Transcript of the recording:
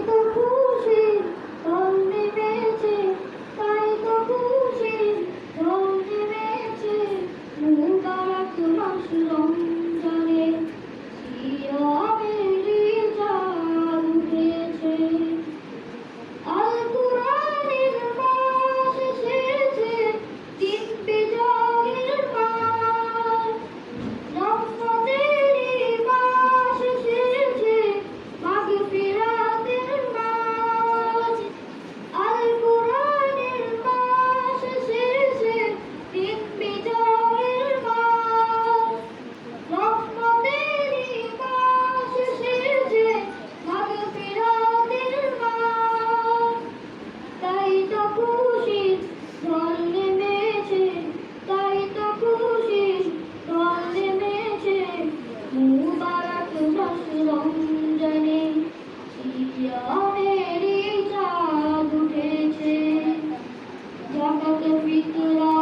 তো খুশি ঢল নেমেছে, তাই তো খুশি ঢল নেমেছে, মুবারক মাস রমজানে সিয়ামেরই চাঁদ উঠেছে। আল কুরআনের মাস এসেছে, দিন বিজয়ের মাস, রহমতেরই মাস এসেছে, মাগফিরাতের মাস। আল কুরআনের মাস এসেছে, দিন বিজয়ের মাস, রহমতেরই মাস এসেছে, মাগফিরাতের মাস। তাই তো খুশি ঢল নেমেছে, তাই তো খুশি ঢল নেমেছে, মুবারক মাস রমজানে সিয়ামেরই চাঁদ উঠেছে। যাকাত ফিতরা